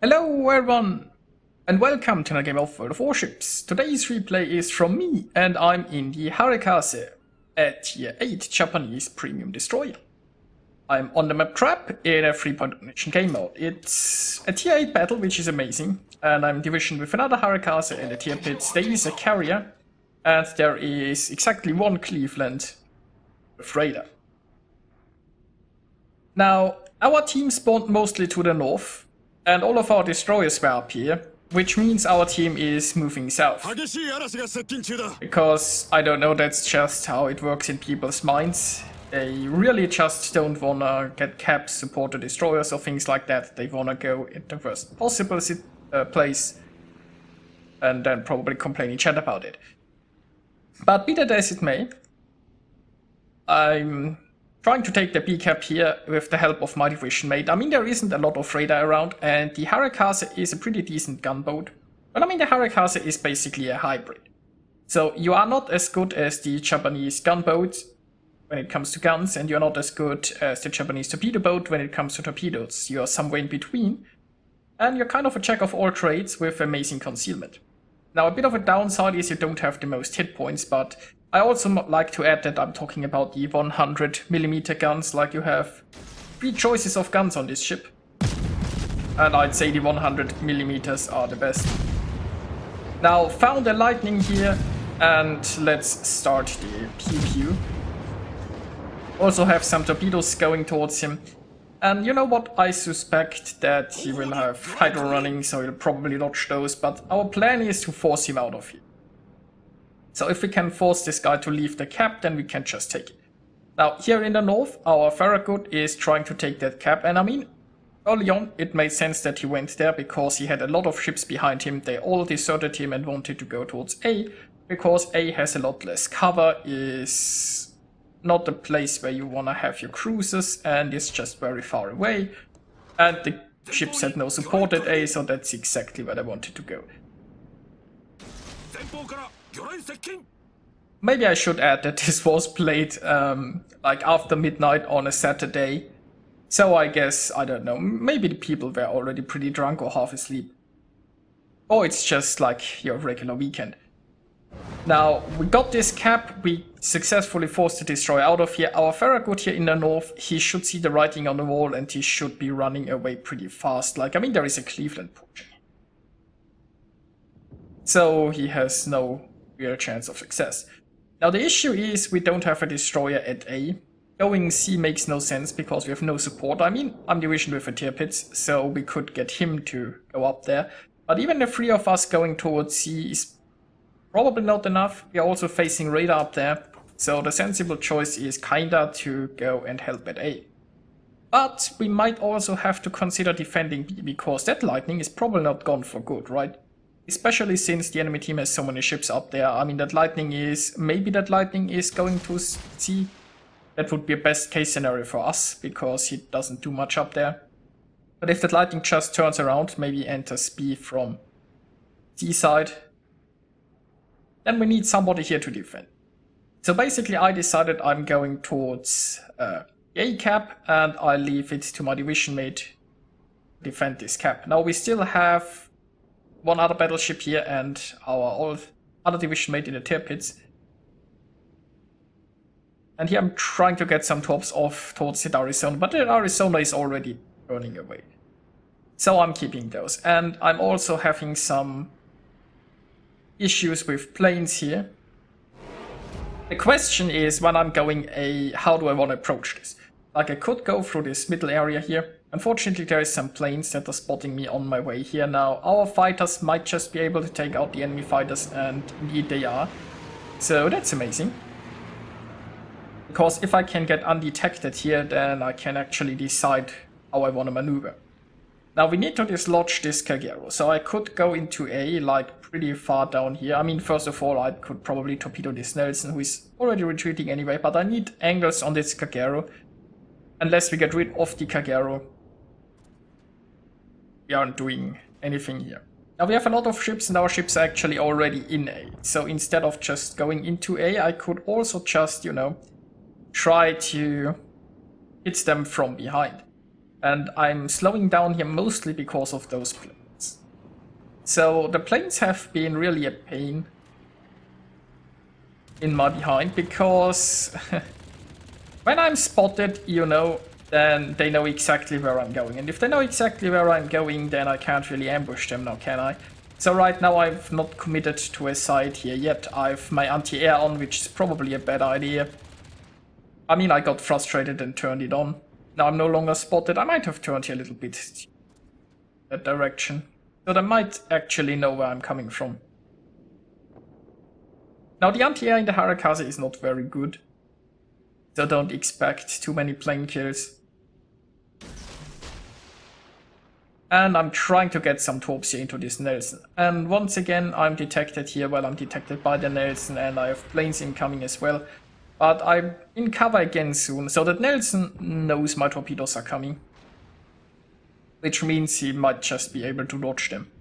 Hello everyone, and welcome to another game of World of Warships. Today's replay is from me, and I'm in the Harekaze, a tier 8 Japanese premium destroyer. I'm on the map Trap in a 3-point domination game mode. It's a tier 8 battle, which is amazing, and I'm divisioned with another Harekaze in the tier pits. There is a carrier, and there is exactly one Cleveland with radar. Now, our team spawned mostly to the north, and all of our destroyers were up here, which means our team is moving south. Because, I don't know, that's just how it works in people's minds. They really just don't wanna get caps, support the destroyers or things like that. They wanna go in the worst possible place and then probably complain in chat about it. But be that as it may, I'm trying to take the B cap here with the help of my division mate. I mean, there isn't a lot of radar around, and the Harekaze is a pretty decent gunboat. But I mean, the Harekaze is basically a hybrid. So you are not as good as the Japanese gunboat when it comes to guns, and you're not as good as the Japanese torpedo boat when it comes to torpedoes. You're somewhere in between, and you're kind of a jack of all trades with amazing concealment. Now, a bit of a downside is you don't have the most hit points, but I also like to add that I'm talking about the 100mm guns. Like, you have 3 choices of guns on this ship, and I'd say the 100mm are the best. Now, found a lightning here, and let's start the pew-pew. Also have some torpedoes going towards him. And you know what, I suspect that he will have hydro running, so he'll probably dodge those, but our plan is to force him out of here. So if we can force this guy to leave the cap, then we can just take it. Now, here in the north, our Farragut is trying to take that cap, and I mean, early on, it made sense that he went there because he had a lot of ships behind him. They all deserted him and wanted to go towards A, because A has a lot less cover, is not the place where you want to have your cruisers, and it's just very far away. And the ships had no support at A, so that's exactly where they wanted to go. Maybe I should add that this was played like after midnight on a Saturday. So I guess, I don't know, maybe the people were already pretty drunk or half asleep. Or it's just like your regular weekend. Now, we got this cap, we successfully forced the destroyer out of here. Our Farragut here in the north, he should see the writing on the wall and he should be running away pretty fast. Like, I mean, there is a Cleveland pushing. So he has no real chance of success. Now, the issue is we don't have a destroyer at A. Going C makes no sense because we have no support. I mean, I'm divisioned with a tier pits, so we could get him to go up there. But even the 3 of us going towards C is probably not enough. We are also facing radar up there, so the sensible choice is kinda to go and help at A. But we might also have to consider defending B, because that lightning is probably not gone for good, right? Especially since the enemy team has so many ships up there. I mean, maybe that lightning is going to C. That would be a best case scenario for us, because he doesn't do much up there. But if that lightning just turns around, maybe enters B from C side, then we need somebody here to defend. So basically I decided I'm going towards A cap, and I leave it to my division mate to defend this cap. Now we still have one other battleship here and our other division mate in the tier pits. And here I'm trying to get some torps off towards the Arizona, but the Arizona is already burning away. So I'm keeping those. And I'm also having some issues with planes here. The question is, when I'm going A, how do I want to approach this? Like, I could go through this middle area here. Unfortunately, there is some planes that are spotting me on my way here. Now, our fighters might just be able to take out the enemy fighters, and indeed they are. So that's amazing. Because if I can get undetected here, then I can actually decide how I want to maneuver. Now we need to dislodge this Kagero, so I could go into A, like pretty far down here. I mean, first of all, I could probably torpedo this Nelson, who is already retreating anyway, but I need angles on this Kagero. Unless we get rid of the Kagero, we aren't doing anything here. Now we have a lot of ships, and our ships are actually already in A. So instead of just going into A, I could also just, you know, try to hit them from behind. And I'm slowing down here mostly because of those planes. So the planes have been really a pain in my behind, because when I'm spotted, you know, then they know exactly where I'm going. And if they know exactly where I'm going, then I can't really ambush them now, can I? So right now I've not committed to a side here yet. I've my anti-air on, which is probably a bad idea. I mean, I got frustrated and turned it on. Now I'm no longer spotted. I might have turned here a little bit that direction. So they might actually know where I'm coming from. Now the anti-air in the Harekaze is not very good. So don't expect too many plane kills. And I'm trying to get some torps here into this Nelson. And once again, I'm detected here. Well, I'm detected by the Nelson, and I have planes incoming as well. But I'm in cover again soon, so that Nelson knows my torpedoes are coming. Which means he might just be able to dodge them.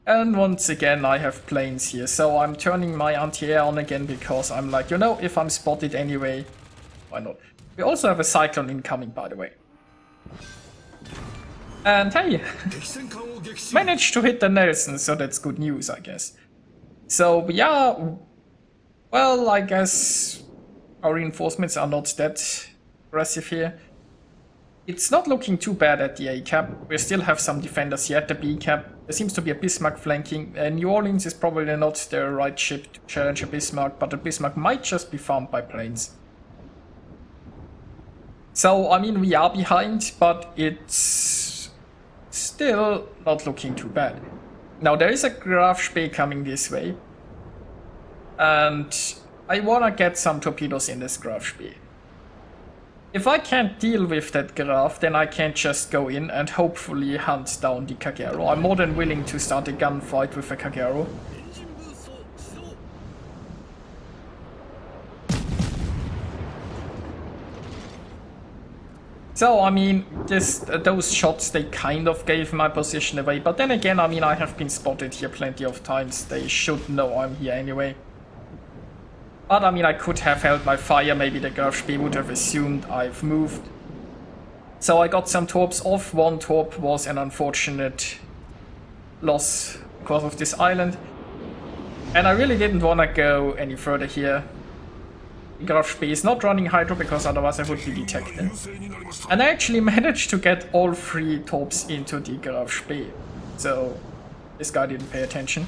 And once again, I have planes here, so I'm turning my anti-air on again, because I'm like, you know, if I'm spotted anyway, why not? We also have a Cyclone incoming, by the way. And hey, managed to hit the Nelson, so that's good news, I guess. So yeah, well, I guess our reinforcements are not that aggressive here. It's not looking too bad at the A cap. We still have some defenders here at the B cap. There seems to be a Bismarck flanking. New Orleans is probably not the right ship to challenge a Bismarck, but the Bismarck might just be farmed by planes. So, I mean, we are behind, but it's still not looking too bad. Now, there is a Graf Spee coming this way. And I wanna get some torpedoes in this Graf Spee. If I can't deal with that Graf, then I can just go in and hopefully hunt down the Kagero. I'm more than willing to start a gunfight with a Kagero. So, I mean, those shots, they kind of gave my position away. But then again, I mean, I have been spotted here plenty of times. They should know I'm here anyway. But, I mean, I could have held my fire. Maybe the Graf Spee would have assumed I've moved. So I got some torps off. One torp was an unfortunate loss because of this island. And I really didn't want to go any further here. Graf Spee is not running hydro, because otherwise I would be detected. And I actually managed to get all 3 torps into the Graf Spee. So this guy didn't pay attention.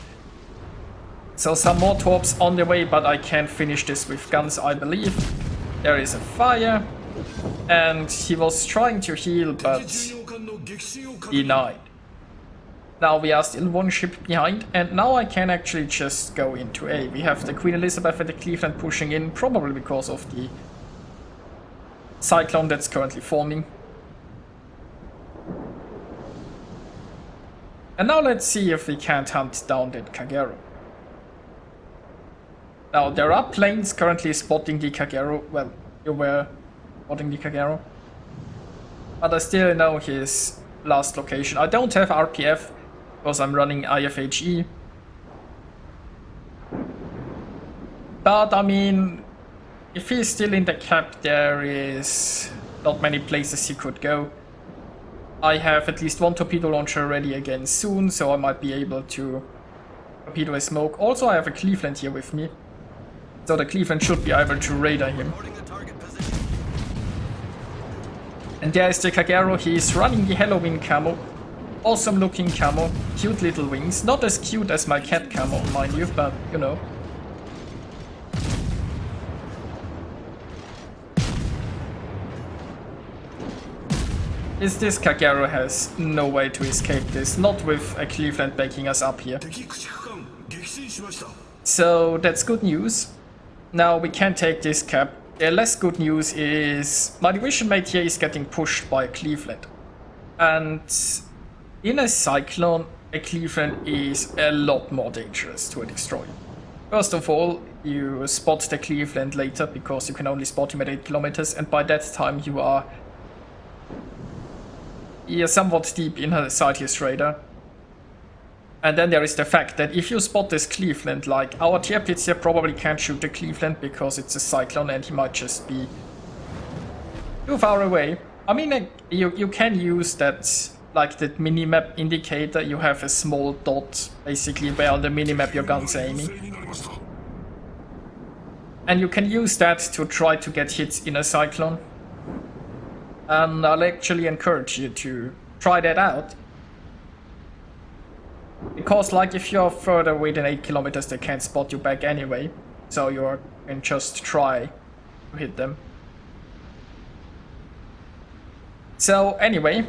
So some more torps on the way, but I can't finish this with guns, I believe. There is a fire. And he was trying to heal, but denied. Now we are still 1 ship behind, and now I can actually just go into A. We have the Queen Elizabeth and the Cleveland pushing in, probably because of the cyclone that's currently forming. And now let's see if we can't hunt down that Kagero. Now there are planes currently spotting the Kagero. Well, you were spotting the Kagero. But I still know his last location. I don't have RPF, because I'm running IFHE. But I mean, if he's still in the cap, there is not many places he could go. I have at least 1 torpedo launcher ready again soon, so I might be able to torpedo a smoke. Also, I have a Cleveland here with me, so the Cleveland should be able to radar him. And there is the Kagero. He's running the Halloween camo. Awesome looking camo, cute little wings, not as cute as my cat camo, mind you, but you know. This Kagero has no way to escape this, not with a Cleveland backing us up here. So that's good news. Now we can take this cap. The less good news is my division mate here is getting pushed by Cleveland. And in a cyclone, a Cleveland is a lot more dangerous to destroy. First of all, you spot the Cleveland later, because you can only spot him at 8 kilometers, and by that time you are somewhat deep inside his radar. And then there is the fact that if you spot this Cleveland, like our tier pits here probably can't shoot the Cleveland because it's a cyclone and he might just be too far away. I mean, you can use that, like the minimap indicator. You have a small dot, basically, where on the minimap your gun's aiming. And you can use that to try to get hits in a cyclone. And I'll actually encourage you to try that out. Because, like, if you're further away than 8 kilometers, they can't spot you back anyway. So you can just try to hit them. So, anyway,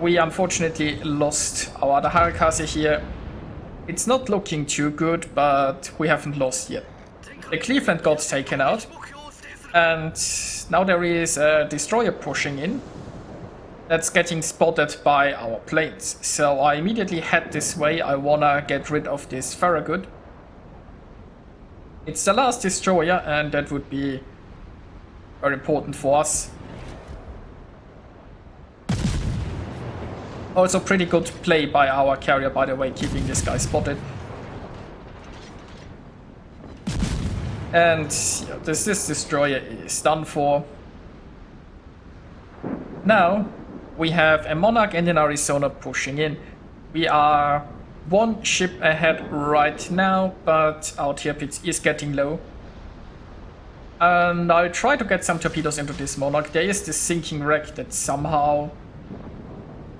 we unfortunately lost our other Harekaze here. It's not looking too good, but we haven't lost yet. The Cleveland got taken out. And now there is a destroyer pushing in. That's getting spotted by our planes. So I immediately head this way. I wanna get rid of this Farragut. It's the last destroyer, and that would be very important for us. Also pretty good play by our carrier, by the way, keeping this guy spotted. And yeah, this destroyer is done for. Now we have a Monarch and an Arizona pushing in. We are one ship ahead right now, but our tier pits is getting low. And I'll try to get some torpedoes into this Monarch. There is this sinking wreck that somehow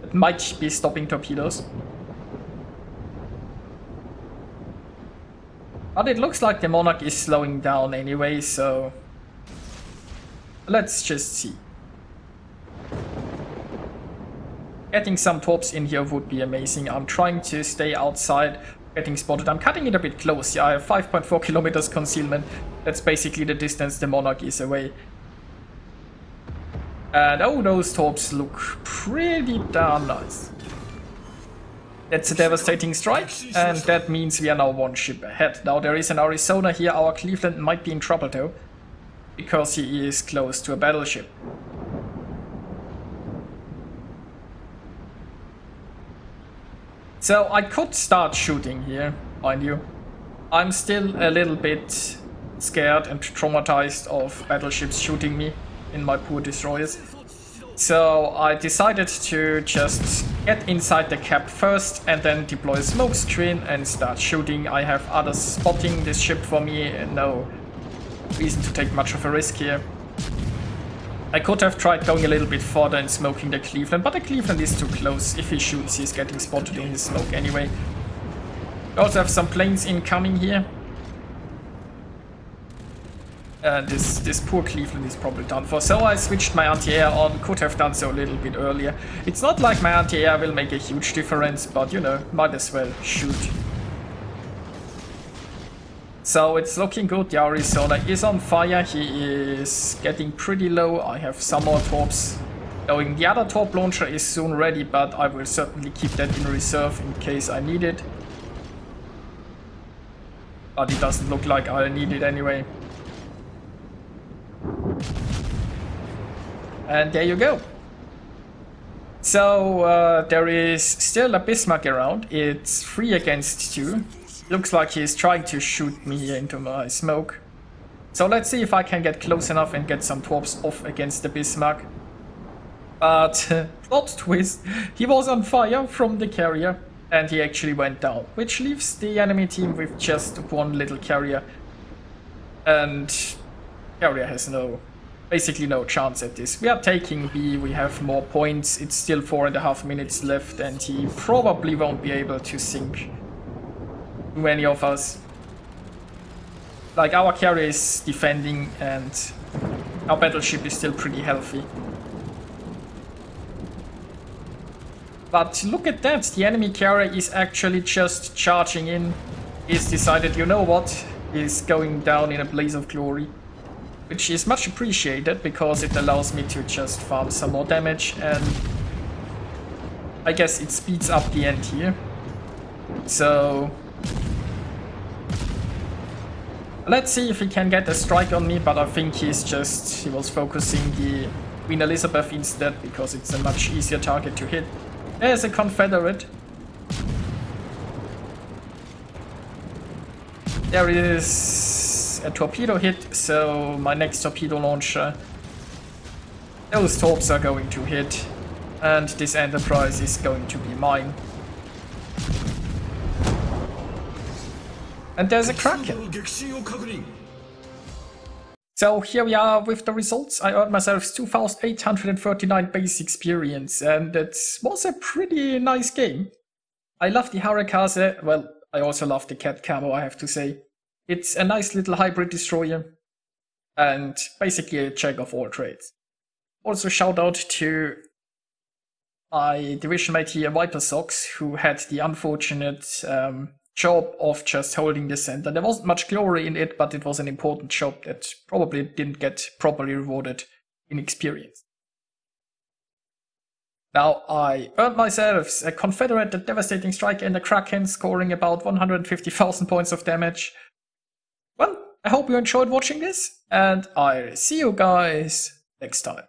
it might be stopping torpedoes. But it looks like the Monarch is slowing down anyway, so let's just see. Getting some torps in here would be amazing. I'm trying to stay outside, getting spotted. I'm cutting it a bit close. Yeah, I have 5.4 kilometers concealment. That's basically the distance the Monarch is away. And oh, those torps look pretty darn nice. That's a devastating strike, and that means we are now one ship ahead. Now there is an Arizona here. Our Cleveland might be in trouble though, because he is close to a battleship. So I could start shooting here, mind you. I'm still a little bit scared and traumatized of battleships shooting me in my poor destroyers. So I decided to just get inside the cap first and then deploy a smoke screen and start shooting. I have others spotting this ship for me and no reason to take much of a risk here. I could have tried going a little bit further and smoking the Cleveland, but the Cleveland is too close. If he shoots, he's getting spotted in his smoke anyway. We also have some planes incoming here. This poor Cleveland is probably done for. So I switched my anti-air on, could have done so a little bit earlier. It's not like my anti-air will make a huge difference, but you know, might as well shoot. So it's looking good. The Arizona is on fire. He is getting pretty low. I have some more torps going. The other torp launcher is soon ready, but I will certainly keep that in reserve in case I need it. But it doesn't look like I'll need it anyway. And there you go. So there is still a Bismarck around. It's 3 against 2. Looks like he's trying to shoot me into my smoke. So let's see if I can get close enough and get some torps off against the Bismarck. But plot twist, he was on fire from the carrier and he actually went down, which leaves the enemy team with just one little carrier. And carrier has basically no chance at this. We are taking B, we have more points, it's still 4.5 minutes left and he probably won't be able to sink too many of us. Like, our carrier is defending and our battleship is still pretty healthy. But look at that, the enemy carrier is actually just charging in. He's decided, you know what, he's going down in a blaze of glory. Which is much appreciated because it allows me to just farm some more damage and I guess it speeds up the end here. So let's see if he can get a strike on me, but I think he was focusing the Queen Elizabeth instead because it's a much easier target to hit. There's a Confederate. There is a torpedo hit, so my next torpedo launcher Those torps are going to hit, and this Enterprise is going to be mine. And there's a Kraken. So here we are with the results. I earned myself 2,839 base experience, and it was a pretty nice game. I love the Harekaze. Well, I also love the cat camo, I have to say. It's a nice little hybrid destroyer, and basically a jack of all trades. Also shout out to my division mate here, Viper Sox, who had the unfortunate job of just holding the center. There wasn't much glory in it, but it was an important job that probably didn't get properly rewarded in experience. Now, I earned myself a Confederate, a devastating strike, and a Kraken, scoring about 150,000 points of damage. Well, I hope you enjoyed watching this, and I'll see you guys next time.